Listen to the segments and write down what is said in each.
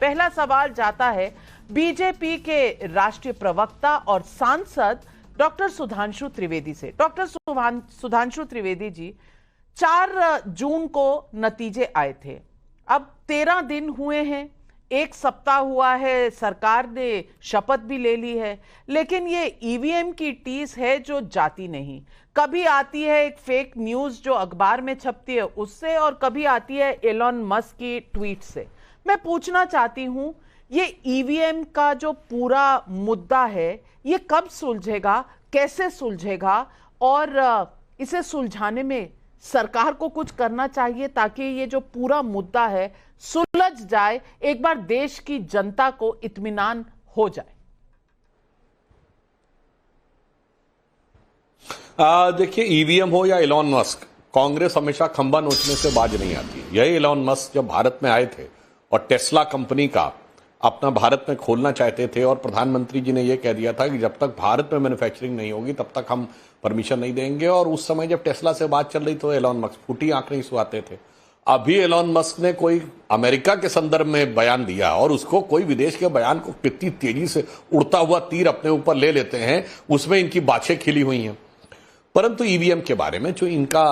पहला सवाल जाता है बीजेपी के राष्ट्रीय प्रवक्ता और सांसद डॉक्टर सुधांशु त्रिवेदी से। डॉक्टर सुधांशु त्रिवेदी जी, 4 जून को नतीजे आए थे, अब 13 दिन हुए हैं, 1 सप्ताह हुआ है, सरकार ने शपथ भी ले ली है, लेकिन ये ईवीएम की टीस है जो जाती नहीं। कभी आती है एक फेक न्यूज जो अखबार में छपती है उससे, और कभी आती है एलन मस्क की ट्वीट से। मैं पूछना चाहती हूं, ये ईवीएम का जो पूरा मुद्दा है ये कब सुलझेगा, कैसे सुलझेगा, और इसे सुलझाने में सरकार को कुछ करना चाहिए ताकि ये जो पूरा मुद्दा है सुलझ जाए, एक बार देश की जनता को इत्मीनान हो जाए। देखिए, ईवीएम हो या एलन मस्क, कांग्रेस हमेशा खंबा नोचने से बाज नहीं आती। यही एलन मस्क जब भारत में आए थे और टेस्ला कंपनी का अपना भारत में खोलना चाहते थे, और प्रधानमंत्री जी ने यह कह दिया था कि जब तक भारत में मैन्युफैक्चरिंग नहीं होगी तब तक हम परमिशन नहीं देंगे। और उस समय जब टेस्ला से बात चल रही तो एलन मस्क फूटी आंख नहीं सुहाते थे। अभी एलन मस्क ने कोई अमेरिका के संदर्भ में बयान दिया और उसको कोई विदेश के बयान को कितनी तेजी से उड़ता हुआ तीर अपने ऊपर ले लेते हैं, उसमें इनकी बाछें खिली हुई हैं। परंतु ईवीएम के बारे में जो इनका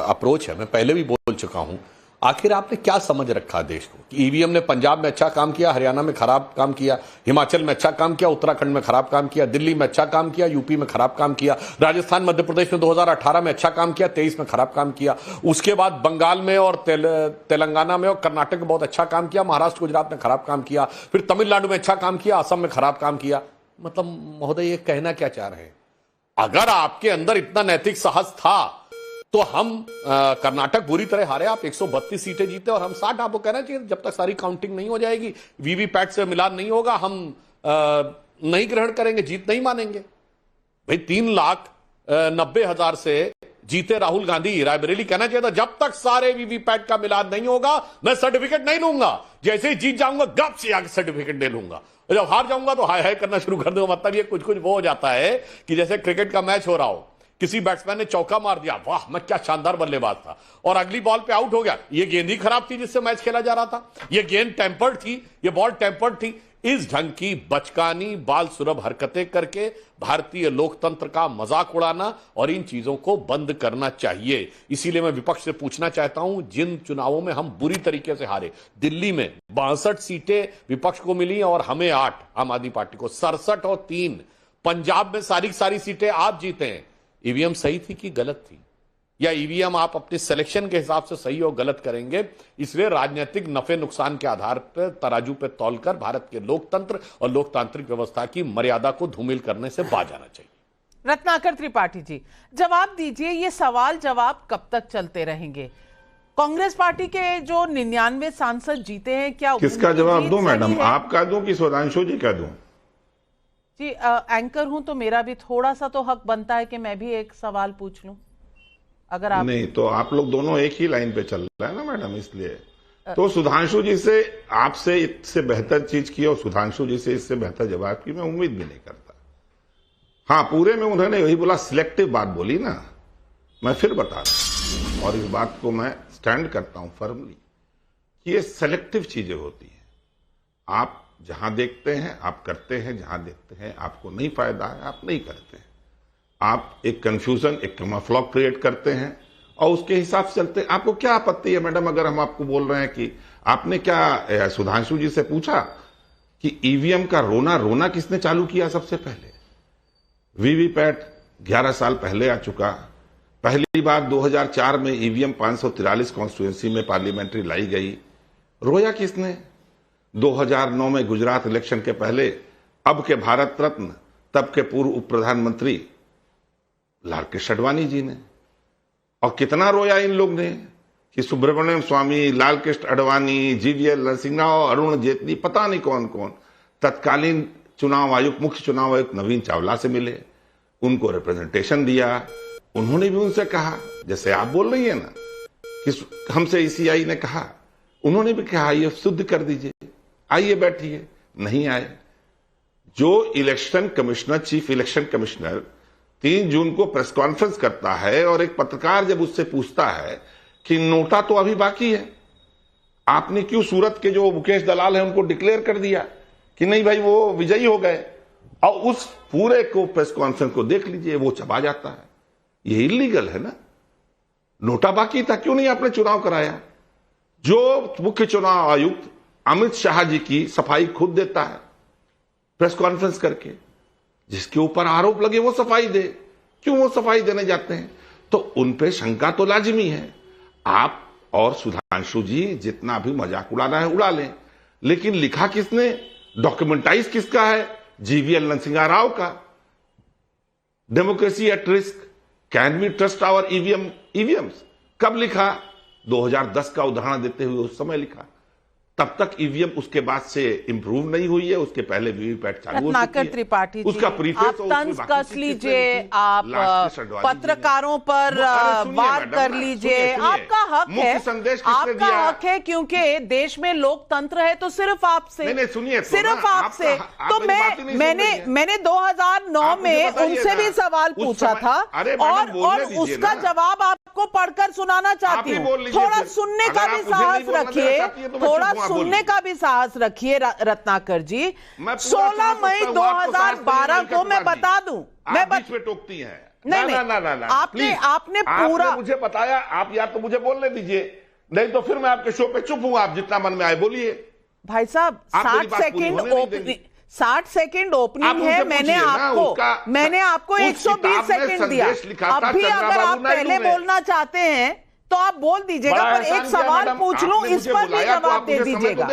अप्रोच है, मैं पहले भी बोल चुका हूं, आखिर आपने क्या समझ रखा देश को कि ईवीएम ने पंजाब में अच्छा काम किया, हरियाणा में खराब काम किया, हिमाचल में अच्छा काम किया, उत्तराखंड में खराब काम किया, दिल्ली में अच्छा काम किया, यूपी में खराब काम किया, राजस्थान मध्य प्रदेश में 2018 में अच्छा काम किया, 23 में खराब काम किया, उसके बाद बंगाल में और तेलंगाना में और कर्नाटक में बहुत अच्छा काम किया, महाराष्ट्र गुजरात में खराब काम किया, फिर तमिलनाडु में अच्छा काम किया, असम में खराब काम किया। मतलब महोदय, ये कहना क्या चाह रहे हैं? अगर आपके अंदर इतना नैतिक साहस था तो हम कर्नाटक बुरी तरह हारे, आप 132 सीटें जीते और हम 60। आपको कहना चाहिए जब तक सारी काउंटिंग नहीं हो जाएगी, वीवीपैट से मिलान नहीं होगा, हम नहीं ग्रहण करेंगे, जीत नहीं मानेंगे। भाई 3,90,000 से जीते राहुल गांधी, रायबरेली कहना चाहिए था जब तक सारे वीवीपैट का मिलान नहीं होगा मैं सर्टिफिकेट नहीं लूंगा, जैसे ही जीत जाऊंगा गप से आगे सर्टिफिकेट दे लूंगा, जब हार जाऊंगा तो हाय हाय करना शुरू कर दूंगा। मतलब ये कुछ वो हो जाता है कि जैसे क्रिकेट का मैच हो रहा हो, किसी बैट्समैन ने चौका मार दिया, वाह मैं क्या शानदार बल्लेबाज था, और अगली बॉल पे आउट हो गया, ये गेंद ही खराब थी जिससे मैच खेला जा रहा था, ये गेंद टेम्पर्ड थी, ये बॉल टेम्पर्ड थी। इस ढंग की बचकानी बाल सुलभ हरकतें करके भारतीय लोकतंत्र का मजाक उड़ाना और इन चीजों को बंद करना चाहिए। इसीलिए मैं विपक्ष से पूछना चाहता हूं, जिन चुनावों में हम बुरी तरीके से हारे, दिल्ली में 62 सीटें विपक्ष को मिली और हमें 8, आम आदमी पार्टी को 67 और 3, पंजाब में सारी सीटें आप जीते हैं। ईवीएम सही थी कि गलत थी? या ईवीएम आप अपने सिलेक्शन के हिसाब से सही और गलत करेंगे? इसलिए राजनीतिक नफे नुकसान के आधार पर तराजू पर तौलकर भारत के लोकतंत्र और लोकतांत्रिक व्यवस्था की मर्यादा को धूमिल करने से बाज आना चाहिए। रत्नाकर त्रिपाठी जी, जवाब दीजिए, ये सवाल जवाब कब तक चलते रहेंगे? कांग्रेस पार्टी के जो 99 सांसद जीते हैं, क्या किसका जवाब दूं मैडम, आपका दूं कि सुधांशु जी का दूं? जी, एंकर हूं तो मेरा भी थोड़ा सा तो हक बनता है कि मैं भी एक सवाल पूछ लूं, अगर आप नहीं तो आप लोग दोनों एक ही लाइन पे चल रहे हैं ना मैडम, इसलिए तो सुधांशु जी से आपसे इससे बेहतर चीज की और सुधांशु जी से इससे बेहतर जवाब की मैं उम्मीद भी नहीं करता। हाँ, पूरे में उन्होंने यही बोला, सिलेक्टिव बात बोली ना, मैं फिर बता रहा हूं और इस बात को मैं स्टैंड करता हूं फर्मली कि ये सेलेक्टिव चीजें होती हैं। आप जहां देखते हैं आप करते हैं, जहां देखते हैं आपको नहीं फायदा है आप नहीं करते हैं। आप एक कंफ्यूजन, एक कैमोफ्लेज क्रिएट करते हैं और उसके हिसाब से चलते हैं। आपको क्या आपत्ति है मैडम अगर हम आपको बोल रहे हैं कि आपने क्या सुधांशु जी से पूछा कि ईवीएम का रोना किसने चालू किया? सबसे पहले वीवीपैट 11 साल पहले आ चुका। पहली बार 2004 में ईवीएम 543 कॉन्स्टिट्यूएंसी में पार्लियामेंट्री लाई गई। रोया किसने? 2009 में गुजरात इलेक्शन के पहले अब के भारत रत्न, तब के पूर्व उप प्रधानमंत्री लाल कृष्ण आडवाणी जी ने। और कितना रोया इन लोग ने कि सुब्रमण्यम स्वामी, लाल कृष्ण आडवाणी, जीवीएल नरसिम्हा, अरुण जेटली, पता नहीं कौन कौन तत्कालीन चुनाव आयुक्त, मुख्य चुनाव आयुक्त नवीन चावला से मिले, उनको रिप्रेजेंटेशन दिया। उन्होंने भी उनसे कहा, जैसे आप बोल रही है ना कि हमसे ईसीआई ने कहा, उन्होंने भी कहा ये शुद्ध कर दीजिए, आइए बैठिए, नहीं आए। जो election commissioner, chief election commissioner 3 जून को प्रेस कॉन्फ्रेंस करता है और एक पत्रकार जब उससे पूछता है कि नोटा तो अभी बाकी है, आपने क्यों सूरत के जो मुकेश दलाल है उनको डिक्लेयर कर दिया कि नहीं भाई वो विजयी हो गए, और उस पूरे को प्रेस कॉन्फ्रेंस को देख लीजिए, वो छपा जाता है। ये इलीगल है ना। नोटा बाकी था, क्यों नहीं आपने चुनाव कराया? जो मुख्य चुनाव आयुक्त अमित शाह जी की सफाई खुद देता है प्रेस कॉन्फ्रेंस करके, जिसके ऊपर आरोप लगे वो सफाई दे, क्यों वो सफाई देने जाते हैं? तो उन पे शंका तो लाजिमी है। आप और सुधांशु जी जितना भी मजाक उड़ाना है उड़ा लें, लेकिन लिखा किसने, डॉक्यूमेंटाइज किसका है? जीवीएल नरसिंहा राव का। Democracy at risk, can we trust our EVMs कब लिखा? 2010 का उदाहरण देते हुए उस समय लिखा। तब तक ईवीएम उसके बाद से इंप्रूव नहीं हुई है, उसके पहले वीवीपैट चालू हो चुकी है। त्रिपाठी जी, उसका प्रीफेस आप तंज कस लीजिए, आप पत्रकारों पर वार कर लीजिए, आपका हक है, आपका हक है, क्योंकि देश में लोकतंत्र है। तो सिर्फ आपसे, सिर्फ आपसे, तो मैंने 2009 में उनसे भी सवाल पूछा था, और उसका जवाब आपको पढ़कर सुनाना चाहती हूँ। थोड़ा सुनने का भी साहस रखिए, थोड़ा सुनने का भी साहस रखिए रत्नाकर जी। 16 मई 2012 को मैं बता दूं, मैं टोकती है। नहीं, आपने पूरा मुझे बताया। आप या तो मुझे बोलने दीजिए, नहीं तो फिर मैं आपके शो पे चुप हूं। आप जितना मन में आए बोलिए। भाई साहब, 60 सेकंड ओपनिंग है। मैंने आपको 120 सेकंड दिया। अब भी अगर आप पहले बोलना चाहते हैं तो आप बोल दीजिएगा, पर एक सवाल पूछ लूं, इस पर भी जवाब दे दीजिएगा।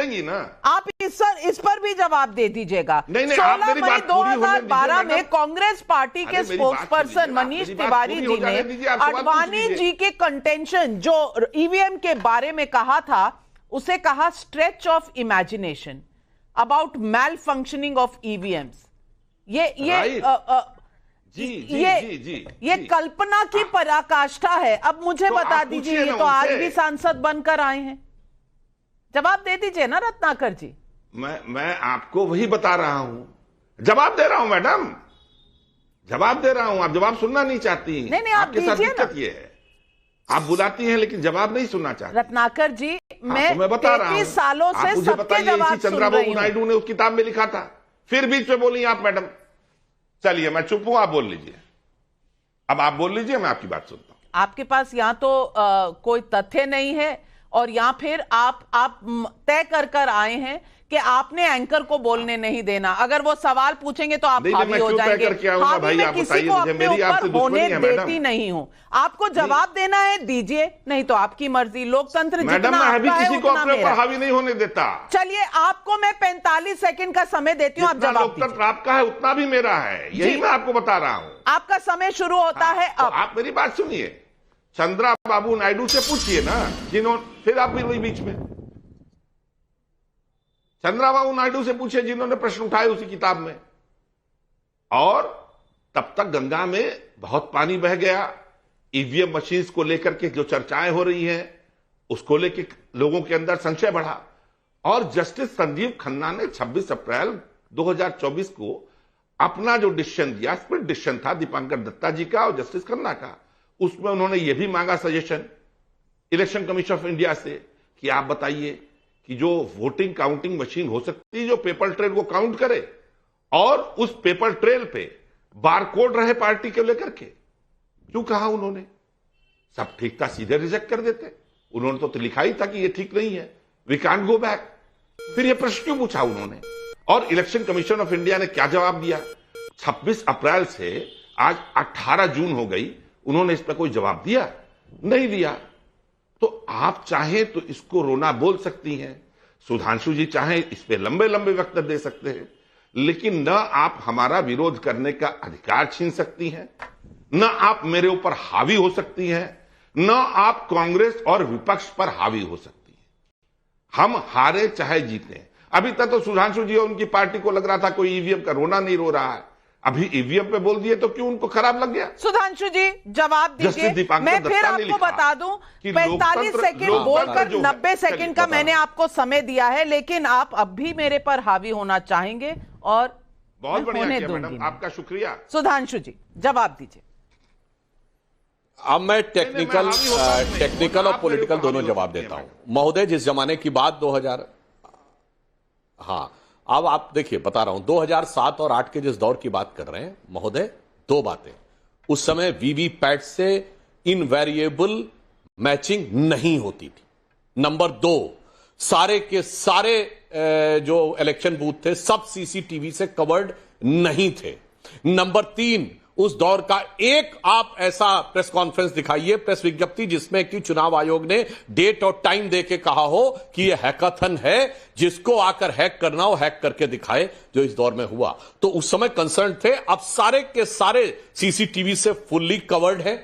आप इस पर भी जवाब दे दीजिएगा। 16 मई 2012 में कांग्रेस पार्टी के स्पोक्सपर्सन मनीष तिवारी जी ने अडवाणी जी के कंटेंशन जो ईवीएम के बारे में कहा था, उसे कहा stretch of imagination about malfunctioning of EVMs. ये कल्पना की पराकाष्ठा है। अब मुझे तो बता दीजिए, ये तो आज भी सांसद बनकर आए हैं, जवाब दे दीजिए ना रत्नाकर जी। मैं आपको वही बता रहा हूं, जवाब दे रहा हूं मैडम, जवाब दे रहा हूं। आप जवाब सुनना नहीं चाहती। नहीं, आप आपके साथ दिक्कत ये है, आप बुलाती हैं लेकिन जवाब नहीं सुनना चाहती। रत्नाकर जी, मैं बता रहा हूं, 33 सालों से सबके जवाब सुन रही हूं। चंद्रबाबू नायडू ने उस किताब में लिखा था, फिर बीच में बोली आप मैडम। चलिए मैं चुप हूं, आप बोल लीजिए। अब आप बोल लीजिए, मैं आपकी बात सुनता हूं। आपके पास यहां तो कोई तथ्य नहीं है, और यहां फिर आप तय कर आए हैं कि आपने एंकर को बोलने नहीं देना। अगर वो सवाल पूछेंगे तो आप हावी हो जाएंगे। हावी मैं किसी को अपने ऊपर होने देती नहीं हूं। आपको जवाब देना है दीजिए, नहीं तो आपकी मर्जी। लोकतंत्र जितना आपका है उतना मेरा। हावी नहीं होने देता। चलिए, आपको मैं 45 सेकंड का समय देती हूँ, आप जवाब दीजिए। लोकतंत्र आपका है उतना भी मेरा है, यही मैं आपको बता रहा हूं। आपका समय शुरू होता है अब। आप मेरी बात सुनिए, चंद्रबाबू नायडू से पूछिए ना, जिन्होंने, फिर आप भी वही बीच में। चंद्रबाबू नायडू से पूछे जिन्होंने प्रश्न उठाए उसी किताब में। और तब तक गंगा में बहुत पानी बह गया। ईवीएम मशीन्स को लेकर के जो चर्चाएं हो रही हैं, उसको लेकर लोगों के अंदर संशय बढ़ा। और जस्टिस संजीव खन्ना ने 26 अप्रैल 2024 को अपना जो डिसीजन दिया, स्प्लिट डिसीजन था दीपांकर दत्ता जी का और जस्टिस खन्ना का, उसमें उन्होंने यह भी मांगा suggestion election commission of India से कि आप बताइए कि जो वोटिंग काउंटिंग मशीन हो सकती है जो पेपर ट्रेल को काउंट करे, और उस पेपर ट्रेल पे बारकोड रहे पार्टी के लेकर के। क्यों कहा उन्होंने? सब ठीक था, सीधे रिजेक्ट कर देते। उन्होंने तो लिखा ही था कि ये ठीक नहीं है, वी कांट गो बैक। फिर ये प्रश्न क्यों पूछा उन्होंने? और इलेक्शन कमीशन ऑफ इंडिया ने क्या जवाब दिया? 26 अप्रैल से आज 18 जून हो गई, उन्होंने इस पर कोई जवाब दिया? नहीं दिया। तो आप चाहें तो इसको रोना बोल सकती हैं, सुधांशु जी चाहें इस पे लंबे लंबे वक्तव्य दे सकते हैं, लेकिन न आप हमारा विरोध करने का अधिकार छीन सकती हैं, न आप मेरे ऊपर हावी हो सकती हैं, न आप कांग्रेस और विपक्ष पर हावी हो सकती हैं। हम हारे चाहे जीते। अभी तक तो सुधांशु जी और उनकी पार्टी को लग रहा था कोई ईवीएम का रोना नहीं रो रहा है, अभी ईवीएम पे बोल दिए तो क्यों उनको खराब लग गया? सुधांशु जी जवाब दीजिए। मैं फिर आपको बता दूं, 45 सेकंड बोलकर 90 सेकंड का मैंने आपको समय दिया है, लेकिन आप अब भी मेरे पर हावी होना चाहेंगे और बहुत बढ़िया किया मैडम, आपका शुक्रिया। सुधांशु जी जवाब दीजिए। अब मैं टेक्निकल और पॉलिटिकल दोनों जवाब देता हूं। महोदय, जिस जमाने की बात 2000, हाँ, अब आप देखिए, बता रहा हूं, 2007 और 8 के जिस दौर की बात कर रहे हैं महोदय, दो बातें। उस समय वीवीपैट से इनवेरिएबल मैचिंग नहीं होती थी। नंबर 2, सारे के सारे जो इलेक्शन बूथ थे सब सीसीटीवी से कवर्ड नहीं थे। नंबर 3, उस दौर का एक आप ऐसा प्रेस कॉन्फ्रेंस दिखाइए, प्रेस विज्ञप्ति, जिसमें कि चुनाव आयोग ने डेट और टाइम देके कहा हो कि यह हैकाथन है, जिसको आकर हैक करना हो हैक करके दिखाए, जो इस दौर में हुआ। तो उस समय कंसर्न थे। अब सारे के सारे सीसीटीवी से फुल्ली कवर्ड है।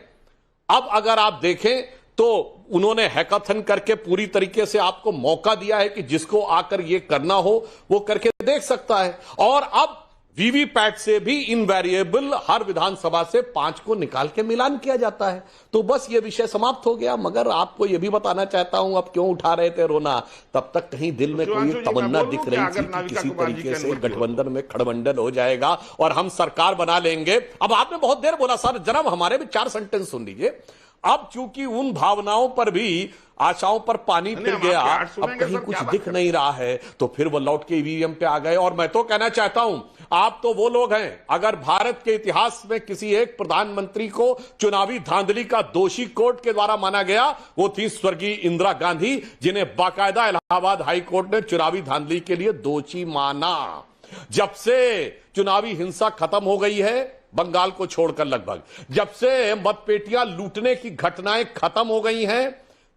अब अगर आप देखें तो उन्होंने हैकाथन करके पूरी तरीके से आपको मौका दिया है कि जिसको आकर यह करना हो वो करके देख सकता है। और अब वीवीपैट से भी इनवेरिएबल हर विधानसभा से 5 को निकाल के मिलान किया जाता है। तो बस ये विषय समाप्त हो गया। मगर आपको यह भी बताना चाहता हूं, अब क्यों उठा रहे थे रोना, तब तक कहीं दिल में कोई तमन्ना दिख रही थी कि किसी तरीके से गठबंधन में खड़बंडल हो जाएगा और हम सरकार बना लेंगे। अब आपने बहुत देर बोला सर, जनाब हमारे भी 4 सेंटेंस सुन लीजिए। अब चूंकि उन भावनाओं पर भी, आशाओं पर पानी फिर गया, अब कहीं कुछ दिख नहीं रहा है, तो फिर वो लौट के ईवीएम पे आ गए। और मैं तो कहना चाहता हूं, आप तो वो लोग हैं, अगर भारत के इतिहास में किसी एक प्रधानमंत्री को चुनावी धांधली का दोषी कोर्ट के द्वारा माना गया, वो थी स्वर्गीय इंदिरा गांधी, जिन्हें बाकायदा इलाहाबाद हाई कोर्ट ने चुनावी धांधली के लिए दोषी माना। जब से चुनावी हिंसा खत्म हो गई है, बंगाल को छोड़कर लगभग, जब से मतपेटियां लूटने की घटनाएं खत्म हो गई हैं,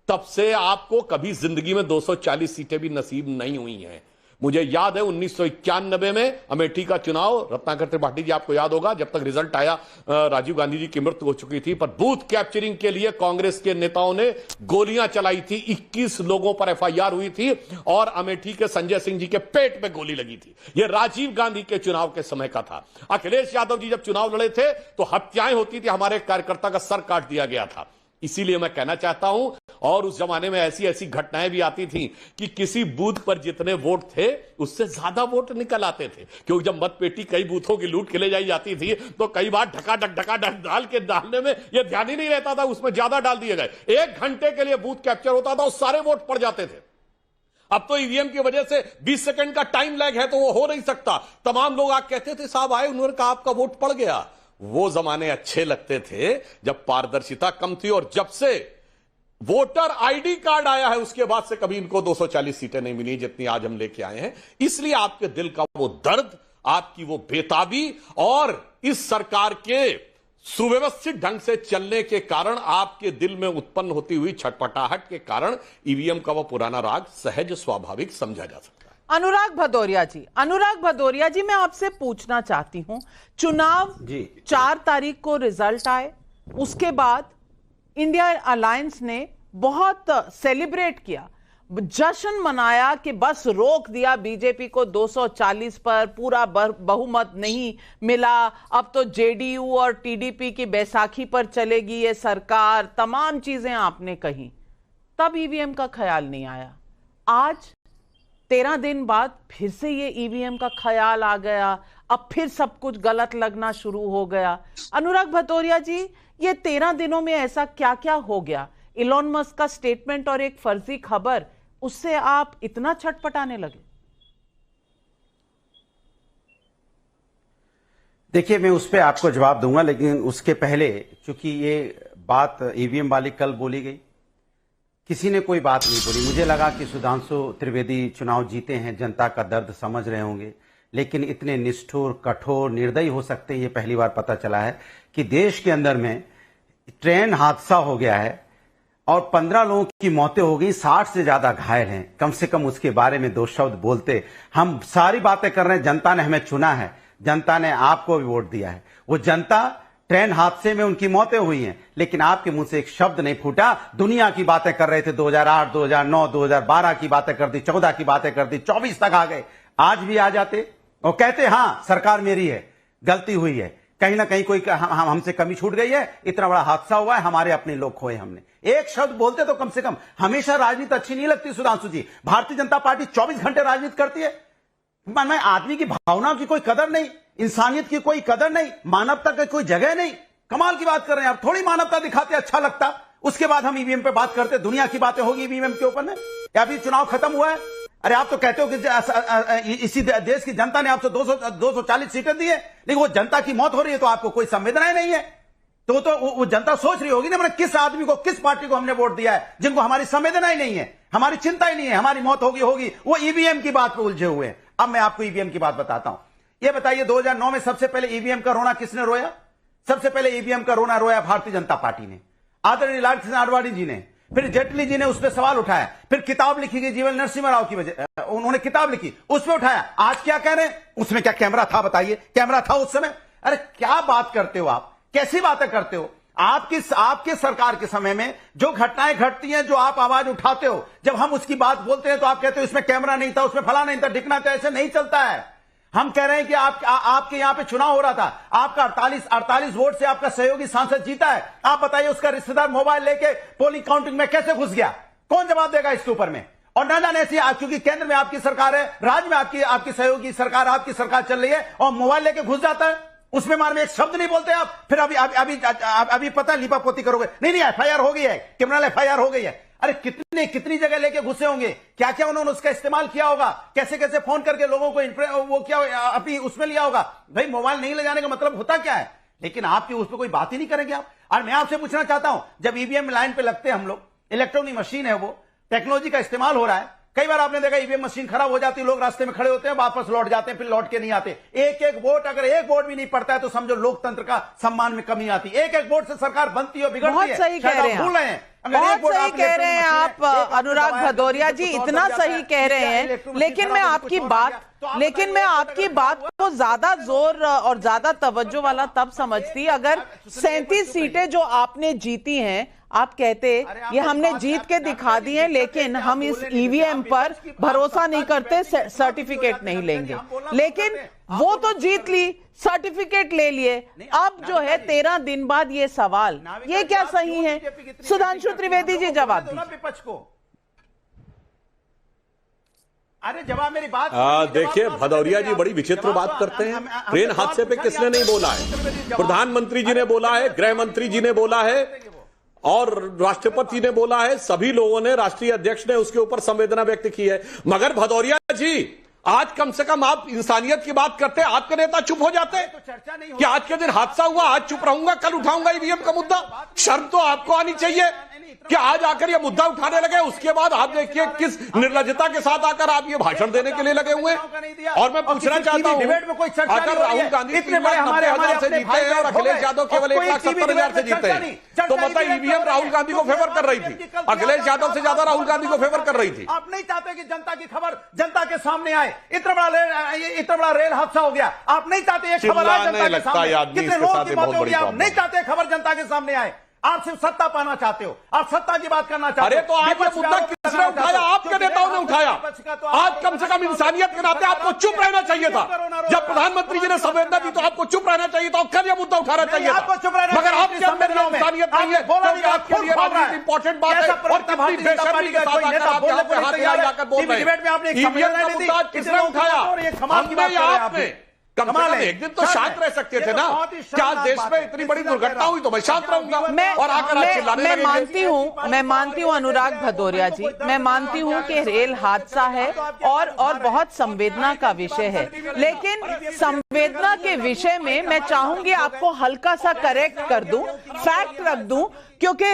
तब से आपको कभी जिंदगी में 240 सीटें भी नसीब नहीं हुई हैं। मुझे याद है 1991 में अमेठी का चुनाव, रत्नाकर त्रिपाठी जी आपको याद होगा, जब तक रिजल्ट आया राजीव गांधी जी की मृत्यु हो चुकी थी, पर बूथ कैप्चरिंग के लिए कांग्रेस के नेताओं ने गोलियां चलाई थी। 21 लोगों पर एफआईआर हुई थी और अमेठी के संजय सिंह जी के पेट में गोली लगी थी। यह राजीव गांधी के चुनाव के समय का था। अखिलेश यादव जी जब चुनाव लड़े थे तो हत्याएं होती थी, हमारे कार्यकर्ता का सर काट दिया गया था। इसीलिए मैं कहना चाहता हूं, और उस जमाने में ऐसी ऐसी घटनाएं भी आती थी कि किसी बूथ पर जितने वोट थे उससे ज्यादा वोट निकल आते थे, क्योंकि जब मतपेटी कई बूथों की लूट के ले जाई जाती थी तो कई बार ढकाढक डाल के डालने में यह ध्यान ही नहीं रहता था, उसमें ज्यादा डाल दिए गए। 1 घंटे के लिए बूथ कैप्चर होता था और सारे वोट पड़ जाते थे। अब तो ईवीएम की वजह से 20 सेकंड का टाइम लैग है, तो वो हो नहीं सकता। तमाम लोग आप कहते थे साहब आए, उन्होंने कहा आपका वोट पड़ गया। वो जमाने अच्छे लगते थे जब पारदर्शिता कम थी, और जब से वोटर आईडी कार्ड आया है उसके बाद से कभी इनको 240 सीटें नहीं मिली जितनी आज हम लेके आए हैं। इसलिए आपके दिल का वो दर्द, आपकी वो बेताबी और इस सरकार के सुव्यवस्थित ढंग से चलने के कारण, आपके दिल में उत्पन्न होती हुई छटपटाहट के कारण ईवीएम का वो पुराना राग सहज स्वाभाविक समझा जा सकता है। अनुराग भदौरिया जी, मैं आपसे पूछना चाहती हूं, चुनाव 4 तारीख को रिजल्ट आए, उसके बाद इंडिया अलायंस ने बहुत सेलिब्रेट किया, जश्न मनाया कि बस रोक दिया बीजेपी को 240 पर, पूरा बहुमत नहीं मिला, अब तो जेडीयू और टीडीपी की बैसाखी पर चलेगी ये सरकार, तमाम चीजें आपने कही। तब ईवीएम का ख्याल नहीं आया। आज 13 दिन बाद फिर से ये ईवीएम का ख्याल आ गया, अब फिर सब कुछ गलत लगना शुरू हो गया। अनुराग भदौरिया जी, ये 13 दिनों में ऐसा क्या क्या हो गया? इलॉन मस्क का स्टेटमेंट और एक फर्जी खबर, उससे आप इतना छटपटाने लगे? देखिए, मैं उस पर आपको जवाब दूंगा, लेकिन उसके पहले चूंकि ये बात ईवीएम वाली कल बोली गई, किसी ने कोई बात नहीं बोली। मुझे लगा कि सुधांशु त्रिवेदी चुनाव जीते हैं, जनता का दर्द समझ रहे होंगे, लेकिन इतने निष्ठुर, कठोर, निर्दयी हो सकते हैं ये पहली बार पता चला है कि देश के अंदर में ट्रेन हादसा हो गया है और 15 लोगों की मौतें हो गई, 60 से ज्यादा घायल हैं। कम से कम उसके बारे में 2 शब्द बोलते। हम सारी बातें कर रहे हैं, जनता ने हमें चुना है, जनता ने आपको भी वोट दिया है। वो जनता, ट्रेन हादसे में उनकी मौतें हुई हैं, लेकिन आपके मुंह से एक शब्द नहीं फूटा। दुनिया की बातें कर रहे थे, 2008, 2009, 2012 की बातें कर दी, 14 की बातें कर दी, 24 तक आ गए। आज भी आ जाते और कहते हाँ सरकार मेरी है, गलती हुई है, कहीं ना कहीं कोई हमसे कमी छूट गई है, इतना बड़ा हादसा हुआ है, हमारे अपने लोग खोए हमने। एक शब्द बोलते तो कम से कम। हमेशा राजनीति अच्छी नहीं लगती सुधांशु जी। भारतीय जनता पार्टी 24 घंटे राजनीति करती है। आदमी की भावनाओं की कोई कदर नहीं, इंसानियत की कोई कदर नहीं, मानवता की कोई जगह नहीं। कमाल की बात कर रहे हैं आप। थोड़ी मानवता दिखाते अच्छा लगता, उसके बाद हम ईवीएम पे बात करते। दुनिया की बातें होगी ईवीएम के ऊपर में, या अभी चुनाव खत्म हुआ है? अरे आप तो कहते हो कि इसी देश की जनता ने आपसे 240 सीटें दी है, लेकिन वो जनता की मौत हो रही है तो आपको कोई संवेदनाएं नहीं है। तो वो जनता सोच रही होगी ना, मैंने किस आदमी को, किस पार्टी को हमने वोट दिया है, जिनको हमारी संवेदना ही नहीं है, हमारी चिंता ही नहीं है, हमारी मौत होगी। वो ईवीएम की बात पे उलझे हुए हैं। अब मैं आपको ईवीएम की बात बताता हूं। ये बताइए 2009 में सबसे पहले ईवीएम का रोना किसने रोया? सबसे पहले ईवीएम का रोना रोया भारतीय जनता पार्टी ने, आदरणीय लाल कृष्ण आडवाणी जी ने। फिर जेटली जी ने उस पर सवाल उठाया, फिर किताब लिखी गई जीवन नरसिम्हा राव की वजह, उन्होंने किताब लिखी, उस पर उठाया। आज क्या कह रहे हैं? उसमें क्या कैमरा था? बताइए, कैमरा था उस समय? अरे क्या बात करते हो आप, कैसी बातें करते हो? आपके सरकार के समय में जो घटनाएं घटती हैं, जो आप आवाज उठाते हो, जब हम उसकी बात बोलते हैं तो आप कहते हो इसमें कैमरा नहीं था, उसमें फला नहीं था, ढिकना था। ऐसे नहीं चलता है। हम कह रहे हैं कि आपके यहां पे चुनाव हो रहा था, आपका 48 वोट से आपका सहयोगी सांसद जीता है। आप बताइए उसका रिश्तेदार मोबाइल लेके पोलिंग काउंटिंग में कैसे घुस गया? कौन जवाब देगा इसके ऊपर में? और ना जाने ऐसी, क्योंकि केंद्र में आपकी सरकार है, राज्य में आपकी सहयोगी सरकार, आपकी सरकार चल रही है, और मोबाइल लेके घुस जाता है। उसमें मार में एक शब्द नहीं बोलते आप। फिर अभी पता लिपापोती करोगे? नहीं, एफआईआर हो गई है, क्रिमिनल एफआईआर हो गई है। अरे कितनी जगह लेके घुसे होंगे, क्या क्या उन्होंने उसका इस्तेमाल किया होगा, कैसे कैसे फोन करके लोगों को वो क्या अपनी उसमें लिया होगा। भाई मोबाइल नहीं ले जाने का मतलब होता क्या है? लेकिन आपकी उस पर कोई बात ही नहीं करेंगे आप। और मैं आपसे पूछना चाहता हूं, जब ईवीएम लाइन पे लगते हैं हम लोग, इलेक्ट्रॉनिक मशीन है, वो टेक्नोलॉजी का इस्तेमाल हो रहा है। कई बार आपने देखा ईवीएम मशीन खराब हो जाती है, लोग रास्ते में खड़े होते हैं, वापस लौट जाते हैं, फिर लौट के नहीं आते। एक वोट, अगर एक वोट भी नहीं पड़ता है तो समझो लोकतंत्र का सम्मान में कमी आती है। एक वोट से सरकार बनती है, बिगड़ती है। बहुत सही कह रहे हैं, भूल रहे हैं। बहुत सही कह रहे हैं आप अनुराग भदौरिया जी, इतना सही कह रहे हैं। लेकिन मैं आपकी बात को ज्यादा जोर और ज्यादा तवज्जो वाला तब समझती अगर 37 सीटें जो आपने जीती हैं, आप कहते ये हमने जीत के दिखा दी है, लेकिन हम इस ईवीएम पर भरोसा नहीं करते, सर्टिफिकेट नहीं लेंगे। लेकिन वो तो जीत ली, सर्टिफिकेट ले लिए, अब जो है 13 दिन बाद ये सवाल, ये क्या सही है? सुधांशु त्रिवेदी जी जवाब दीजिए। विपक्ष को अरे जवाब मेरी बात देखिए, भदौरिया जी बड़ी विचित्र बात करते हैं। ट्रेन हादसे पे किसने नहीं बोला है? प्रधानमंत्री जी ने बोला है, गृह मंत्री जी ने बोला है, और राष्ट्रपति ने बोला है, सभी लोगों ने, राष्ट्रीय अध्यक्ष ने उसके ऊपर संवेदना व्यक्त की है। मगर भदौरिया जी, आज कम से कम आप इंसानियत की बात करते, आपके नेता चुप हो जाते कि आज के दिन हादसा हुआ, आज चुप रहूंगा, कल उठाऊंगा ईवीएम का मुद्दा। शर्म तो आपको आनी चाहिए कि आज आकर ये मुद्दा उठाने लगे, उसके बाद आप देखिए किस निर्लजता के साथ आकर आप ये भाषण देने के लिए लगे हुए हैं। और मैं पूछना चाहता हूं, अगर राहुल गांधी 90,000 से जीते हैं और अखिलेश यादव केवल 1,70,000 से जीते हैं, तो मतलब ईवीएम राहुल गांधी को फेवर कर रही थी, अखिलेश यादव से ज्यादा राहुल गांधी को फेवर कर रही थी। आप नहीं चाहते कि जनता की खबर जनता के सामने आए? इतना बड़ा रेल हादसा हो गया, आप नहीं चाहते ये खबर आए जनता के सामने? कितने लोगों की मौत हो गई, आप नहीं चाहते खबर जनता के सामने आए? आप सिर्फ सत्ता पाना चाहते हो, आप सत्ता की बात करना चाहते हो। अरे तो आप ये मुद्दा किसने उठाया? आपके नेताओं ने उठाया। आप कम से कम इंसानियत के नाते आपको चुप रहना चाहिए था। जब प्रधानमंत्री जी ने संवेदना दी तो आपको चुप रहना चाहिए था, कल ये मुद्दा उठाना चाहिए था। मगर आपके अंदर ये इंसानियत नहीं है, क्योंकि आपके लिए राजनीति इंपॉर्टेंट बात है। और कितनी बेशर्मी के साथ आकर आप यहाँ पे हाथ हिलाकर बोल रहे हैं। ईवीएम का मुद्दा किसने उठाया? हमने या आपने? कम से कम एक दिन तो शांत रह सकते थे ना। क्या देश में इतनी बड़ी दुर्घटना हुई तो मैं शांत रहूंगा और आकर आप चिल्लाने लगेंगे। मैं मानती हूँ अनुराग भदौरिया जी, मैं मानती हूँ कि रेल हादसा है और बहुत संवेदना का विषय है। लेकिन संवेदना के विषय में मैं चाहूंगी आपको हल्का सा करेक्ट कर दूं, फैक्ट रख दूं, क्योंकि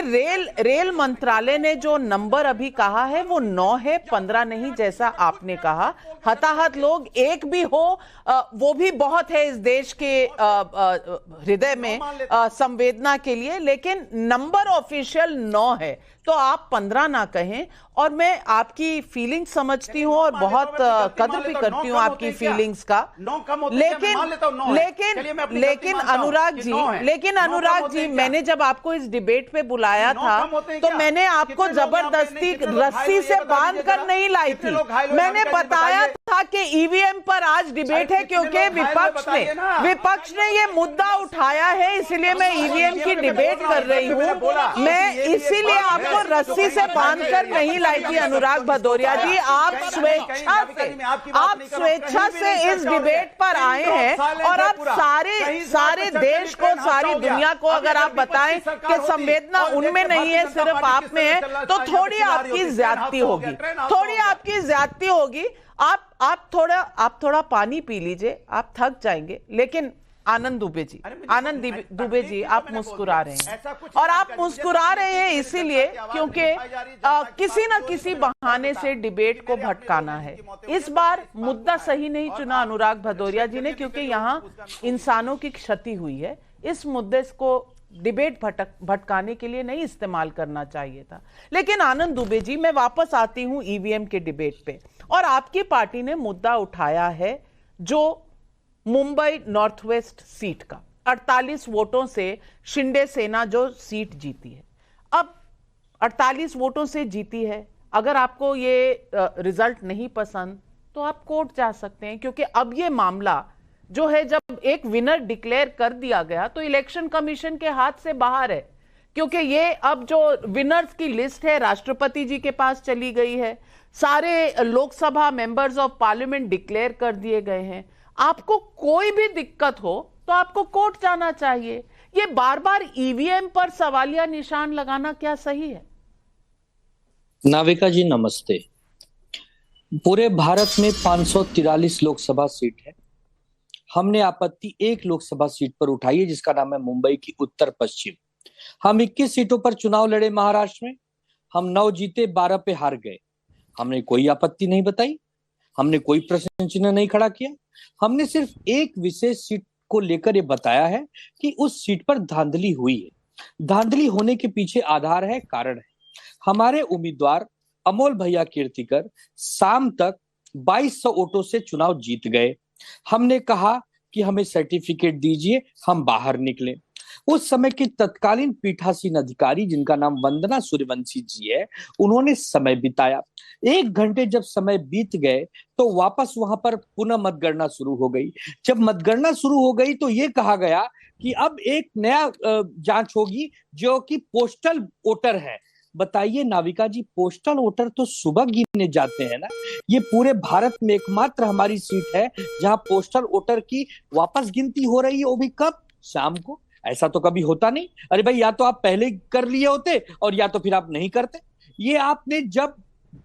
रेल मंत्रालय ने जो नंबर अभी कहा है वो 9 है, 15 नहीं जैसा आपने कहा। हताहत लोग एक भी हो वो भी बहुत है इस देश के हृदय में संवेदना के लिए, लेकिन नंबर ऑफिशियल 9 है, तो आप 15 ना कहें। और मैं आपकी फीलिंग्स समझती हूँ और बहुत कदर भी करती हूँ आपकी फीलिंग्स का। लेकिन अनुराग जी, मैंने जब आपको इस डिबेट पे बुलाया था तो मैंने आपको जबरदस्ती रस्सी से बांध कर नहीं लाई थी। मैंने बताया था कि ईवीएम पर आज डिबेट है, क्योंकि विपक्ष ने ये मुद्दा उठाया है, इसलिए मैं ईवीएम की डिबेट कर रही हूँ। मैं इसीलिए आपको आपको रस्सी से बांधकर नहीं लाई थी अनुराग भदौरिया जी। आप स्वेच्छा से इस डिबेट पर आए हैं और आप सारे देश को, सारी दुनिया को अगर आप बताएं कि संवेदना उनमें नहीं है, सिर्फ आप में है, तो थोड़ी आपकी ज्यादती होगी। आप थोड़ा पानी पी लीजिए, आप थक जाएंगे। लेकिन आनंद दुबे जी, आप मुस्कुरा रहे हैं और आप मुस्कुरा रहे हैं इसीलिए क्योंकि किसी न किसी बहाने से डिबेट को भटकाना है। इस बार मुद्दा सही नहीं चुना अनुराग भदौरिया जी ने, क्योंकि यहां इंसानों की क्षति हुई है। इस मुद्दे को डिबेट भटकाने के लिए नहीं इस्तेमाल करना चाहिए था। लेकिन आनंद दुबे जी, मैं वापस आती हूं ईवीएम के डिबेट पे, और आपकी पार्टी ने मुद्दा उठाया है जो मुंबई नॉर्थ वेस्ट सीट का 48 वोटों से शिंदे सेना जो सीट जीती है। अब 48 वोटों से जीती है, अगर आपको ये रिजल्ट नहीं पसंद तो आप कोर्ट जा सकते हैं, क्योंकि अब ये मामला जो है, जब एक विनर डिक्लेयर कर दिया गया तो इलेक्शन कमीशन के हाथ से बाहर है, क्योंकि ये अब जो विनर्स की लिस्ट है राष्ट्रपति जी के पास चली गई है, सारे Lok Sabha members of parliament declare कर दिए गए हैं। आपको कोई भी दिक्कत हो तो आपको कोर्ट जाना चाहिए। ये बार बार ईवीएम पर सवालिया निशान लगाना क्या सही है? नाविका जी नमस्ते। पूरे भारत में 543 लोकसभा सीट है। हमने आपत्ति एक लोकसभा सीट पर उठाई है जिसका नाम है मुंबई की उत्तर पश्चिम। हम 21 सीटों पर चुनाव लड़े महाराष्ट्र में, हम 9 जीते 12 पे हार गए। हमने कोई आपत्ति नहीं बताई, हमने कोई प्रश्न चिन्ह नहीं खड़ा किया। हमने सिर्फ एक विशेष सीट को लेकर ये बताया है कि उस सीट पर धांधली हुई है। धांधली होने के पीछे आधार है, कारण है। हमारे उम्मीदवार अमोल भैया कीर्तिकर शाम तक 2200 वोटों से चुनाव जीत गए। हमने कहा कि हमें सर्टिफिकेट दीजिए, हम बाहर निकले। उस समय की तत्कालीन पीठासीन अधिकारी जिनका नाम वंदना सूर्यवंशी जी है, उन्होंने समय बिताया। 1 घंटे जब समय बीत गए तो वापस वहां पर पुनः मतगणना शुरू हो गई। जब मतगणना शुरू हो गई तो ये कहा गया कि अब एक नया जांच होगी जो कि पोस्टल वोटर है। बताइए नाविका जी, पोस्टल वोटर तो सुबह गिने जाते हैं ना। ये पूरे भारत में एकमात्र हमारी सीट है जहां पोस्टल वोटर की वापस गिनती हो रही है, वो भी कब? शाम को। ऐसा तो कभी होता नहीं। अरे भाई, या तो आप पहले कर लिए होते और या तो फिर आप नहीं करते। ये आपने जब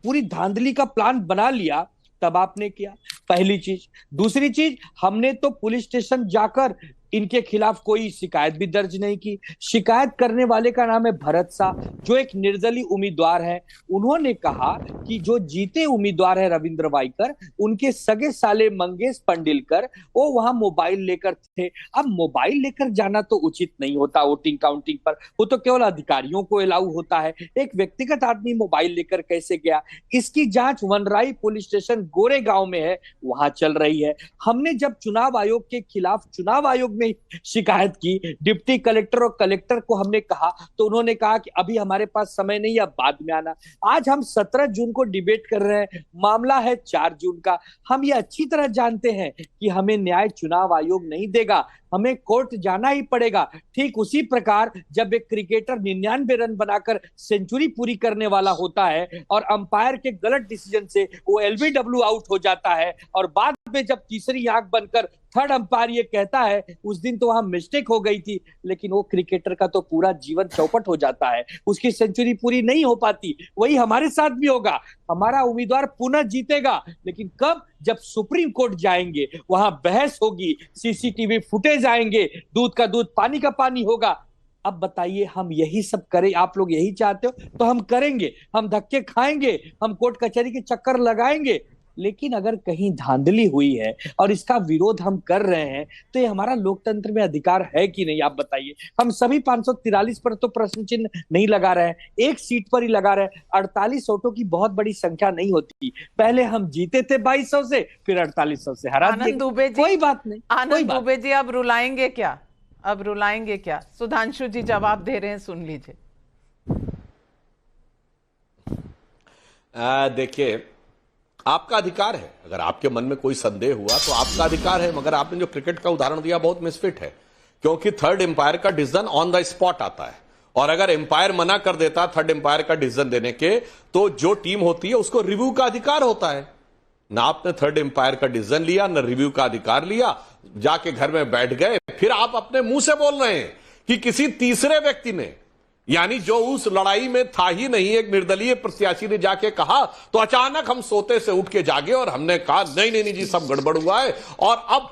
पूरी धांधली का प्लान बना लिया तब आपने किया, पहली चीज। दूसरी चीज, हमने तो पुलिस स्टेशन जाकर इनके खिलाफ कोई शिकायत भी दर्ज नहीं की। शिकायत करने वाले का नाम है भरत शाह, जो एक निर्दलीय उम्मीदवार है। उन्होंने कहा कि जो जीते उम्मीदवार है रविंद्र वाइकर, उनके सगे साले मंगेश पंडिलकर, वो वहां मोबाइल लेकर थे। अब मोबाइल लेकर जाना तो उचित नहीं होता वोटिंग काउंटिंग पर, वो तो केवल अधिकारियों को अलाउ होता है। एक व्यक्तिगत आदमी मोबाइल लेकर कैसे गया? इसकी जांच वनराई पुलिस स्टेशन गोरेगांव में है, वहां चल रही है। हमने जब चुनाव आयोग के खिलाफ चुनाव आयोग में शिकायत की, डिप्टी कलेक्टर और कलेक्टर को हमने कहा तो उन्होंने कहा कि अभी हमारे पास समय नहीं, अब बाद में आना। आज हम 17 जून को डिबेट कर रहे हैं, मामला है 4 जून का। हम ये अच्छी तरह जानते हैं कि हमें न्याय चुनाव आयोग नहीं देगा, हमें कोर्ट जाना ही पड़ेगा। ठीक उसी प्रकार जब एक क्रिकेटर 99 रन बनाकर सेंचुरी पूरी करने वाला होता है और अंपायर के गलत डिसीजन से वो एलबीडब्ल्यू आउट हो जाता है, और बाद में जब तीसरी आंख बनकर थर्ड अंपायर ये कहता है उस दिन तो वहां मिस्टेक हो गई थी, लेकिन वो क्रिकेटर का तो पूरा जीवन चौपट हो जाता है, उसकी सेंचुरी पूरी नहीं हो पाती। वही हमारे साथ भी होगा। हमारा उम्मीदवार पुनः जीतेगा, लेकिन कब? जब सुप्रीम कोर्ट जाएंगे, वहां बहस होगी, सीसीटीवी फुटेज आएंगे, दूध का दूध पानी का पानी होगा। अब बताइए, हम यही सब करें? आप लोग यही चाहते हो तो हम करेंगे, हम धक्के खाएंगे, हम कोर्ट कचहरी के चक्कर लगाएंगे। लेकिन अगर कहीं धांधली हुई है और इसका विरोध हम कर रहे हैं तो ये हमारा लोकतंत्र में अधिकार है कि नहीं? आप बताइए। हम सभी 543 पर तो प्रश्न चिन्ह नहीं लगा रहे हैं, एक सीट पर ही लगा रहे हैं। 48 वोटों की बहुत बड़ी संख्या नहीं होती। पहले हम जीते थे 2200 से, फिर 4800 से हरा दिए। कोई बात नहीं। आनंद दुबे जी, अब रुलाएंगे क्या? अब रुलाएंगे क्या? सुधांशु जी जवाब दे रहे हैं, सुन लीजिए। देखिए, आपका अधिकार है, अगर आपके मन में कोई संदेह हुआ तो आपका अधिकार है, मगर आपने जो क्रिकेट का उदाहरण दिया बहुत मिसफिट है, क्योंकि थर्ड एम्पायर का डिसीजन ऑन द स्पॉट आता है और अगर एम्पायर मना कर देता थर्ड एम्पायर का डिसीजन देने के, तो जो टीम होती है उसको रिव्यू का अधिकार होता है। ना आपने थर्ड एम्पायर का डिसीजन लिया, ना रिव्यू का अधिकार लिया, जाके घर में बैठ गए। फिर आप अपने मुंह से बोल रहे हैं कि किसी तीसरे व्यक्ति ने, यानी जो उस लड़ाई में था ही नहीं, एक निर्दलीय प्रत्याशी ने जाके कहा, तो अचानक हम सोते से उठ के जागे और हमने कहा नहीं नहीं नहीं जी, सब गड़बड़ हुआ है और अब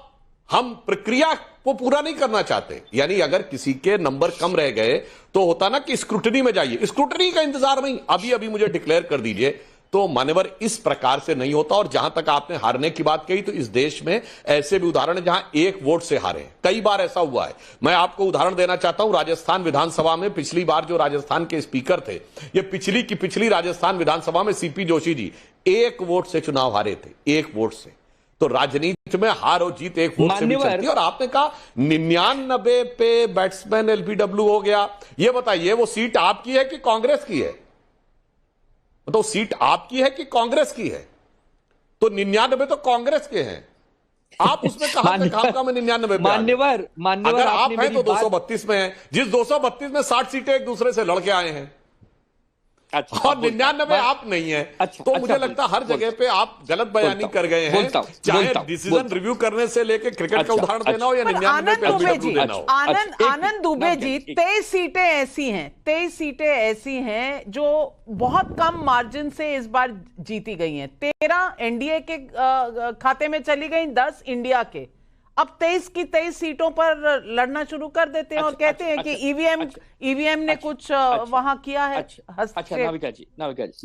हम प्रक्रिया को पूरा नहीं करना चाहते। यानी अगर किसी के नंबर कम रह गए तो होता ना कि स्क्रूटनी में जाइए, स्क्रूटनी का इंतजार नहीं, अभी अभी मुझे डिक्लेयर कर दीजिए। तो मान्यवर इस प्रकार से नहीं होता। और जहां तक आपने हारने की बात कही, तो इस देश में ऐसे भी उदाहरण है जहां एक वोट से हारे, कई बार ऐसा हुआ है। मैं आपको उदाहरण देना चाहता हूं, राजस्थान विधानसभा में पिछली बार जो राजस्थान के स्पीकर थे, ये पिछली राजस्थान विधानसभा में सीपी जोशी जी एक वोट से चुनाव हारे थे, एक वोट से। तो राजनीति में हार और जीत एक वोट से भी चलती है। और आपने कहा 99 पे बैट्समैन एलबीडब्ल्यू हो गया। ये बताइए, वो सीट आपकी है कि कांग्रेस की है? तो सीट आपकी है कि कांग्रेस की है? तो 99 तो कांग्रेस के हैं। आप उसमें कहां से खामखा में 99 मान्यवर अगर आप हैं तो 232 में हैं, जिस 232 में 60 सीटें एक दूसरे से लड़के आए हैं। अच्छा, और 99 आप नहीं है। अच्छा, तो अच्छा, मुझे लगता है हर जगह पे आप गलत बयानी कर गए हैं, चाहे डिसीजन रिव्यू करने से लेके क्रिकेट का उदाहरण देना हो या 99 पे एलबीडब्ल्यू देना हो। आनंद दुबे जी, 23 सीटें ऐसी हैं, 23 सीटें ऐसी हैं जो बहुत कम मार्जिन से इस बार जीती गई हैं। 13 एनडीए के खाते में चली गई, 10 इंडिया के। अब 23 की 23 सीटों पर लड़ना शुरू कर देते हैं और कहते हैं कि ईवीएम ने कुछ वहां किया है। अच्छा नाविका जी,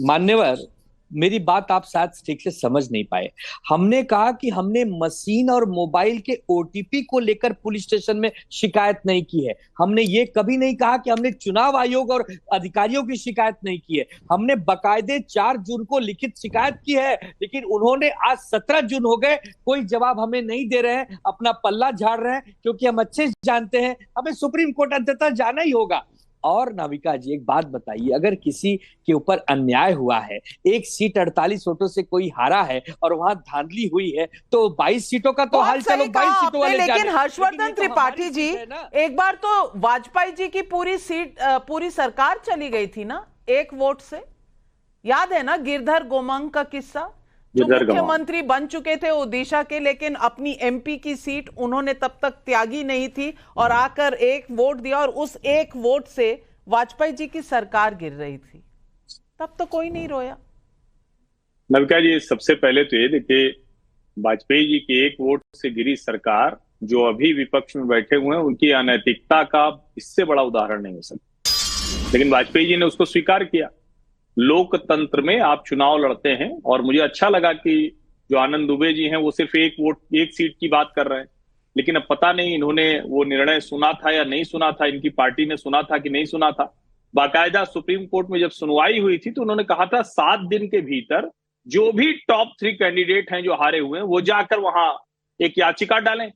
मान्यवर, मेरी बात आप शायद ठीक से समझ नहीं पाए। हमने कहा कि हमने मशीन और मोबाइल के ओटीपी को लेकर पुलिस स्टेशन में शिकायत नहीं की है। हमने ये कभी नहीं कहा कि हमने चुनाव आयोग और अधिकारियों की शिकायत नहीं की है। हमने बकायदे 4 जून को लिखित शिकायत की है, लेकिन उन्होंने आज 17 जून हो गए, कोई जवाब हमें नहीं दे रहे हैं, अपना पल्ला झाड़ रहे हैं, क्योंकि हम अच्छे से जानते हैं हमें सुप्रीम कोर्ट अंततः जाना ही होगा। और नाविका जी एक बात बताइए, अगर किसी के ऊपर अन्याय हुआ है, एक सीट 48 वोटों से कोई हारा है और वहां धांधली हुई है, तो 22 सीटों का तो हाल चलो 22 सीटों वाले जाने। लेकिन हर्षवर्धन त्रिपाठी जी, एक बार तो वाजपेयी जी की पूरी सरकार चली गई थी ना एक वोट से। याद है ना गिरधर गोमंग का किस्सा, जो मुख्यमंत्री बन चुके थे ओडिशा के, लेकिन अपनी एमपी की सीट उन्होंने तब तक त्यागी नहीं थी और आकर एक वोट दिया और उस एक वोट से वाजपेयी जी की सरकार गिर रही थी। तब तो कोई नहीं रोया। नविका जी, सबसे पहले तो ये देखिए, वाजपेयी जी के एक वोट से गिरी सरकार, जो अभी विपक्ष में बैठे हुए हैं, उनकी अनैतिकता का इससे बड़ा उदाहरण नहीं हो सकता। लेकिन वाजपेयी जी ने उसको स्वीकार किया। लोकतंत्र में आप चुनाव लड़ते हैं, और मुझे अच्छा लगा कि जो आनंद दुबे जी हैं वो सिर्फ एक वोट एक सीट की बात कर रहे हैं। लेकिन अब पता नहीं इन्होंने वो निर्णय सुना था या नहीं सुना था, इनकी पार्टी ने सुना था कि नहीं सुना था। बाकायदा सुप्रीम कोर्ट में जब सुनवाई हुई थी तो उन्होंने कहा था 7 दिन के भीतर जो भी टॉप 3 कैंडिडेट हैं जो हारे हुए हैं, वो जाकर वहां एक याचिका डालें,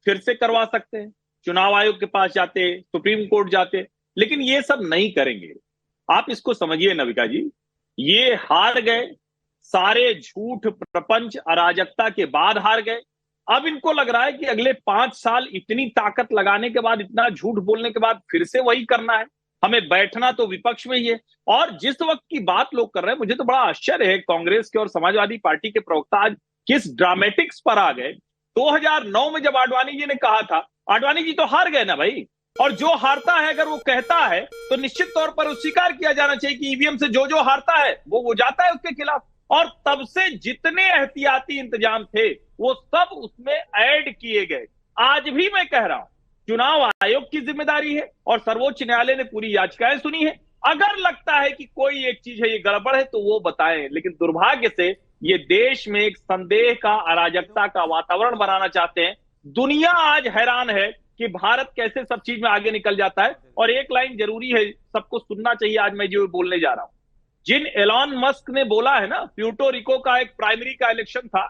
फिर से करवा सकते हैं, चुनाव आयोग के पास जाते, सुप्रीम कोर्ट जाते। लेकिन ये सब नहीं करेंगे। आप इसको समझिए नविका जी, ये हार गए, सारे झूठ प्रपंच अराजकता के बाद हार गए। अब इनको लग रहा है कि अगले 5 साल इतनी ताकत लगाने के बाद, इतना झूठ बोलने के बाद फिर से वही करना है। हमें बैठना तो विपक्ष में ही है। और जिस वक्त की बात लोग कर रहे हैं, मुझे तो बड़ा आश्चर्य है, कांग्रेस के और समाजवादी पार्टी के प्रवक्ता आज किस ड्रामेटिक्स पर आ गए। 2009 में जब आडवाणी जी ने कहा था, आडवाणी जी तो हार गए ना भाई, और जो हारता है अगर वो कहता है तो निश्चित तौर पर स्वीकार किया जाना चाहिए कि ईवीएम से जो हारता है वो जाता है उसके खिलाफ। और तब से जितने एहतियाती इंतजाम थे वो सब उसमें ऐड किए गए। आज भी मैं कह रहा हूं, चुनाव आयोग की जिम्मेदारी है और सर्वोच्च न्यायालय ने पूरी याचिकाएं सुनी है। अगर लगता है कि कोई एक चीज है ये गड़बड़ है तो वो बताएं। लेकिन दुर्भाग्य से ये देश में एक संदेह का, अराजकता का वातावरण बनाना चाहते हैं। दुनिया आज हैरान है कि भारत कैसे सब चीज में आगे निकल जाता है। और एक लाइन जरूरी है, सबको सुनना चाहिए, आज मैं जो बोलने जा रहा हूं। जिन एलॉन मस्क ने बोला है ना, प्यूर्टो रिको का एक प्राइमरी का इलेक्शन था,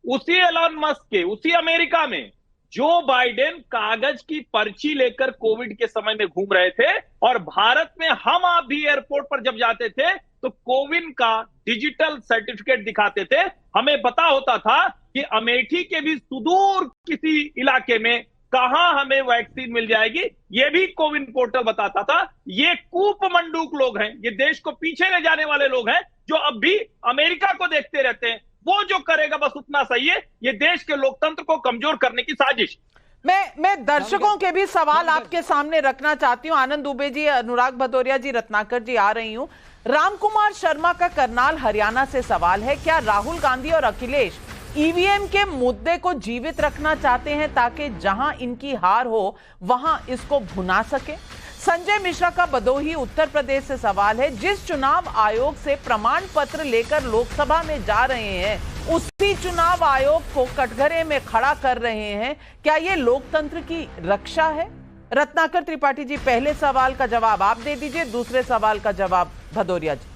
उसी एलॉन मस्क के, उसी अमेरिका में जो बाइडेन कागज की पर्ची लेकर कोविड के समय में घूम रहे थे, और भारत में हम आप भी एयरपोर्ट पर जब जाते थे तो कोविन का डिजिटल सर्टिफिकेट दिखाते थे। हमें पता होता था कि अमेठी के भी सुदूर किसी इलाके में कहां हमें वैक्सीन मिल जाएगी, ये भी कोविन पोर्टल बताता था। ये कूप मंडूक लोग हैं, ये देश को पीछे ले जाने वाले लोग हैं, जो अब भी अमेरिका को देखते रहते हैं। वो जो करेगा बस उतना सही है। ये देश के लोकतंत्र को कमजोर करने की साजिश। मैं दर्शकों के भी सवाल आपके सामने रखना चाहती हूं। आनंद दुबे जी, अनुराग भदौरिया जी, रत्नाकर जी, आ रही हूं। रामकुमार शर्मा का करनाल हरियाणा से सवाल है, क्या राहुल गांधी और अखिलेश ईवीएम के मुद्दे को जीवित रखना चाहते हैं ताकि जहां इनकी हार हो वहां इसको भुना सके? संजय मिश्रा का बदोही उत्तर प्रदेश से सवाल है, जिस चुनाव आयोग से प्रमाण पत्र लेकर लोकसभा में जा रहे हैं उसी चुनाव आयोग को कटघरे में खड़ा कर रहे हैं, क्या यह लोकतंत्र की रक्षा है? रत्नाकर त्रिपाठी जी, पहले सवाल का जवाब आप दे दीजिए, दूसरे सवाल का जवाब भदौरिया जी।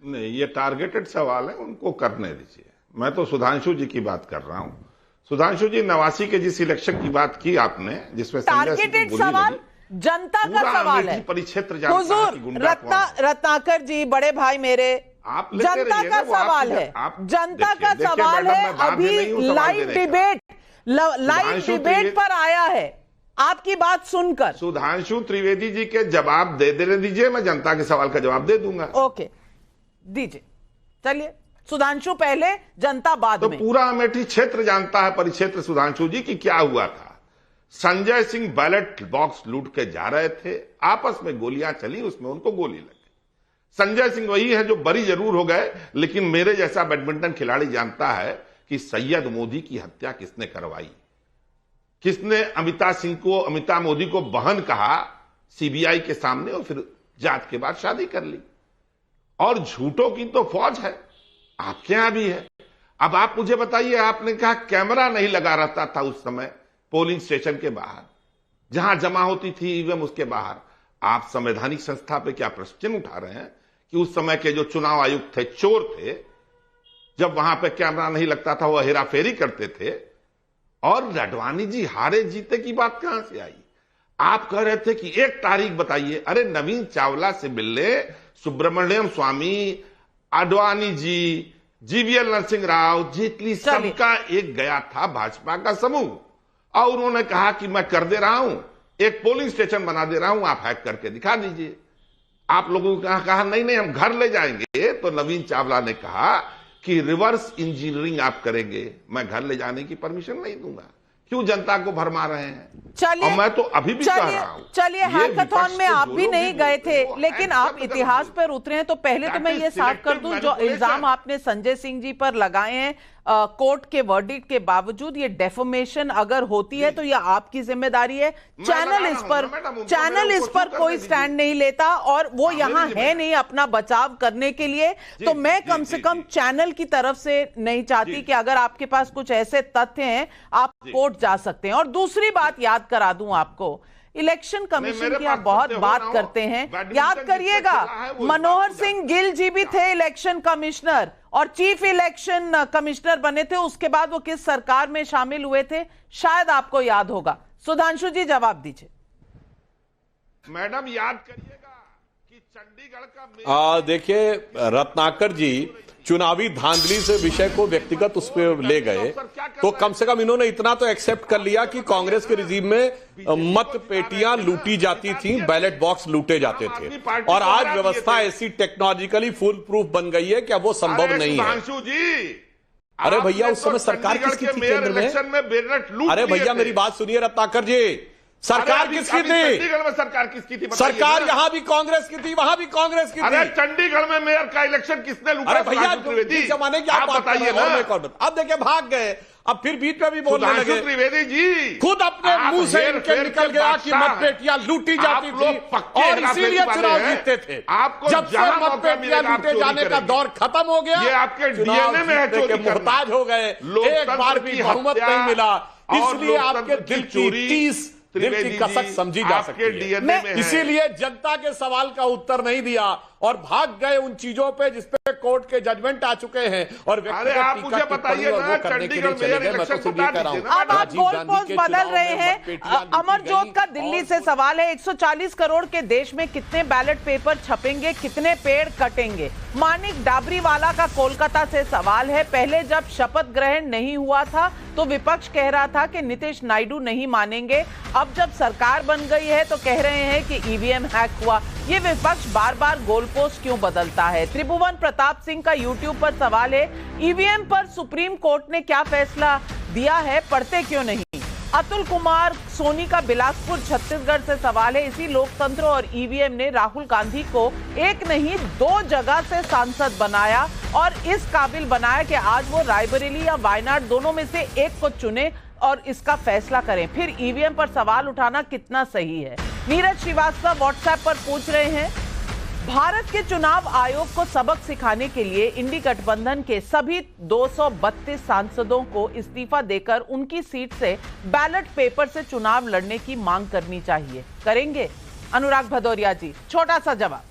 नहीं, ये टारगेटेड सवाल है, उनको करने दीजिए। मैं तो सुधांशु जी की बात कर रहा हूं। सुधांशु जी, 89 के जिस इलेक्शन की बात की आपने, जिसमें टारगेटेड सवाल जनता का सवाल है, परिक्षेत्र हुजूर रत्नाकर जी, बड़े भाई मेरे, आप जनता का सवाल है, जनता का सवाल है। अभी लाइव डिबेट पर आया है आपकी बात सुनकर। सुधांशु त्रिवेदी जी के जवाब दे देने दीजिए, मैं जनता के सवाल का जवाब दे दूंगा। ओके, दीजिए। चलिए, सुधांशु पहले, जनता बाद में। तो पूरा अमेठी क्षेत्र जानता है, परिक्षेत्र, सुधांशु जी, की क्या हुआ था। संजय सिंह बैलेट बॉक्स लूट के जा रहे थे, आपस में गोलियां चली, उसमें उनको गोली लगी। संजय सिंह वही है जो बरी जरूर हो गए, लेकिन मेरे जैसा बैडमिंटन खिलाड़ी जानता है कि सैयद मोदी की हत्या किसने करवाई, किसने अमिताभ मोदी को बहन कहा सीबीआई के सामने, और फिर जांच के बाद शादी कर ली। और झूठों की तो फौज है, आपके यहां भी है। अब आप मुझे बताइए, आपने कहा कैमरा नहीं लगा रहता था उस समय पोलिंग स्टेशन के बाहर, जहां जमा होती थी ईवीएम, उसके बाहर। आप संवैधानिक संस्था पे क्या प्रश्न उठा रहे हैं कि उस समय के जो चुनाव आयुक्त थे चोर थे, जब वहां पे कैमरा नहीं लगता था वो हेराफेरी करते थे। और अडवाणी जी हारे जीते की बात कहां से आई? आप कह रहे थे कि एक तारीख बताइए। अरे नवीन चावला से मिलने सुब्रमण्यम स्वामी, आडवाणी जी, जीवीएल नरसिंह राव, जेटली, सबका एक गया था भाजपा का समूह, और उन्होंने कहा कि मैं कर दे रहा हूं, एक पोलिंग स्टेशन बना दे रहा हूं, आप हैक करके दिखा दीजिए। आप लोगों ने कहा नहीं हम घर ले जाएंगे। तो नवीन चावला ने कहा कि रिवर्स इंजीनियरिंग आप करेंगे, मैं घर ले जाने की परमिशन नहीं दूंगा। क्यों जनता को भरमा रहे हैं? चलिए, मैं तो अभी भी कह रहा हूं। चलिए, हैकाथॉन में आप भी नहीं गए थे, लेकिन आप इतिहास पर उतरे हैं, तो पहले तो मैं ये साफ कर दूं, जो इल्जाम आपने संजय सिंह जी पर लगाए हैं कोर्ट के वर्डिक्ट के बावजूद, ये डेफोमेशन अगर होती है तो ये आपकी जिम्मेदारी है। चैनल इस पर कोई स्टैंड नहीं लेता, और वो यहाँ है नहीं अपना बचाव करने के लिए। तो मैं कम से कम चैनल की तरफ से नहीं चाहती कि अगर आपके पास कुछ ऐसे तथ्य हैं आप कोर्ट जा सकते हैं। और दूसरी बात याद करा दूं आपको, इलेक्शन कमीशन की आप बहुत बात करते हैं, याद करिएगा मनोहर सिंह गिल जी भी थे इलेक्शन कमिश्नर और चीफ इलेक्शन कमिश्नर बने थे। उसके बाद वो किस सरकार में शामिल हुए थे, शायद आपको याद होगा। सुधांशु जी, जवाब दीजिए। मैडम, याद करिएगा कि चंडीगढ़ का देखिए रत्नाकर जी चुनावी धांधली से विषय को व्यक्तिगत उस पर ले गए, तो कम से कम इन्होंने इतना तो एक्सेप्ट कर लिया कि कांग्रेस के रिजीम में मत पेटियां लूटी जाती थी, बैलेट बॉक्स लूटे जाते थे, और आज व्यवस्था ऐसी टेक्नोलॉजिकली फुल प्रूफ बन गई है कि अब वो संभव नहीं है। अरे भैया, उस समय सरकार किसकी थी केंद्र में? अरे भैया, मेरी बात सुनिए रत्नाकर जी, सरकार किसकी थी? चंडीगढ़ में सरकार किसकी थी? सरकार यहां भी कांग्रेस की थी, वहां भी कांग्रेस की थी। अरे चंडीगढ़ में मेयर का इलेक्शन किसने लूटा? अरे भैया, जमाने की आप बताइए ना। अब देखिए भाग गए, अब फिर बीच में भी बोलने लगे। त्रिवेदी जी खुद अपने मुंह से इनके निकल गया कि मतपेटियां लूटी जाती थी और इसीलिए चुनाव जीतते थे। जब से मतपेटियां लूटे जाने का दौर खत्म हो गया, ये आपके डीएनए में है, चोरी करना। मोहताज हो गए, एक बार भी बहुमत नहीं मिला, इसलिए आपके दिल की दिल की कसक समझी जा सकती है। इसीलिए जनता के सवाल का उत्तर नहीं दिया और भाग गए उन चीजों पे जिसपे कोर्ट के जजमेंट आ चुके हैं और अरे आप मुझे बताइए ना, चंडीगढ़ मेयर इलेक्शन बता दीजिए ना। अब आप गोल पोस्ट बदल रहे हैं। अमरजोत का दिल्ली से सवाल है, 140 करोड़ के देश में कितने बैलेट पेपर छपेंगे, कितने पेड़ कटेंगे? मानिक डाबरीवाला का कोलकाता से सवाल है, पहले जब शपथ ग्रहण नहीं हुआ था तो विपक्ष कह रहा था कि नीतीश नायडू नहीं मानेंगे, अब जब सरकार बन गई है तो कह रहे हैं कि ईवीएम हैक हुआ। ये विपक्ष बार बार गोल पोस्ट क्यों बदलता है? त्रिभुवन प्रताप सिंह का यूट्यूब पर सवाल है, ईवीएम पर सुप्रीम कोर्ट ने क्या फैसला दिया है, पढ़ते क्यों नहीं? अतुल कुमार सोनी का बिलासपुर छत्तीसगढ़ से सवाल है, इसी लोकतंत्र और ईवीएम ने राहुल गांधी को एक नहीं 2 जगह से सांसद बनाया और इस काबिल बनाया कि आज वो रायबरेली या वायनाड दोनों में से एक को चुने और इसका फैसला करें। फिर ईवीएम पर सवाल उठाना कितना सही है? नीरज श्रीवास्तव व्हाट्सएप पर पूछ रहे हैं, भारत के चुनाव आयोग को सबक सिखाने के लिए इंडी गठबंधन के सभी 232 सांसदों को इस्तीफा देकर उनकी सीट से बैलेट पेपर से चुनाव लड़ने की मांग करनी चाहिए, करेंगे? अनुराग भदौरिया जी, छोटा सा जवाब।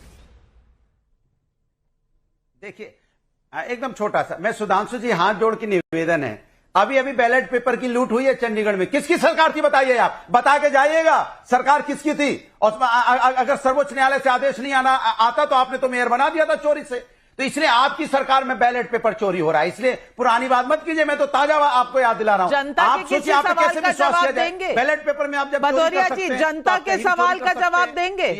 देखिए, एकदम छोटा सा, मैं सुधांशु जी हाथ जोड़ के निवेदन है, अभी अभी बैलेट पेपर की लूट हुई है चंडीगढ़ में, किसकी सरकार थी बताइए, आप बता के जाइएगा सरकार किसकी थी। और अगर सर्वोच्च न्यायालय से आदेश नहीं आता तो आपने तो मेयर बना दिया था चोरी से, तो इसलिए आपकी सरकार में बैलेट पेपर चोरी हो रहा है, इसलिए पुरानी बात मत कीजिए, मैं तो ताजा आपको याद दिला रहा हूं। आप सोचिए आप कैसे विश्वास किया जाए बैलेट पेपर में? आप जब भदौरिया जी, जनता के सवाल का जवाब देंगे?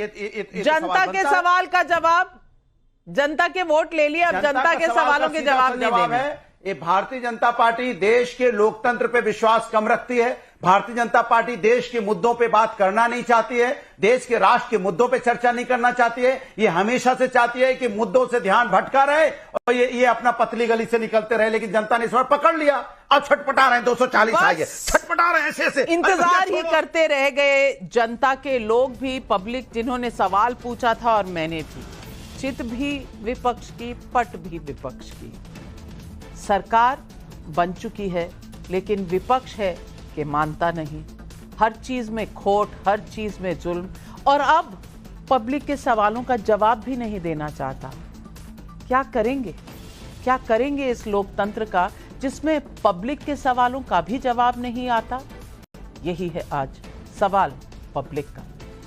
जनता के सवाल का जवाब, जनता के वोट ले लिए, अब जनता के सवालों के जवाब नहीं देंगे। ये भारतीय जनता पार्टी देश के लोकतंत्र पे विश्वास कम रखती है, भारतीय जनता पार्टी देश के मुद्दों पे बात करना नहीं चाहती है, देश के राष्ट्र के मुद्दों पे चर्चा नहीं करना चाहती है, ये हमेशा से चाहती है कि मुद्दों से ध्यान भटका रहे और ये अपना पतली गली से निकलते रहे, लेकिन जनता ने इस बार पकड़ लिया, अब छटपटा रहे हैं, 240 आ गए, छटपटा रहे हैं ऐसे इंतजार ही करते रह गए जनता के लोग भी, पब्लिक जिन्होंने सवाल पूछा था और मैंने भी, चित भी विपक्ष की, पट भी विपक्ष की। सरकार बन चुकी है लेकिन विपक्ष है कि मानता नहीं, हर चीज में खोट, हर चीज में जुल्म, और अब पब्लिक के सवालों का जवाब भी नहीं देना चाहता। क्या करेंगे? क्या करेंगे इस लोकतंत्र का जिसमें पब्लिक के सवालों का भी जवाब नहीं आता? यही है आज सवाल पब्लिक का।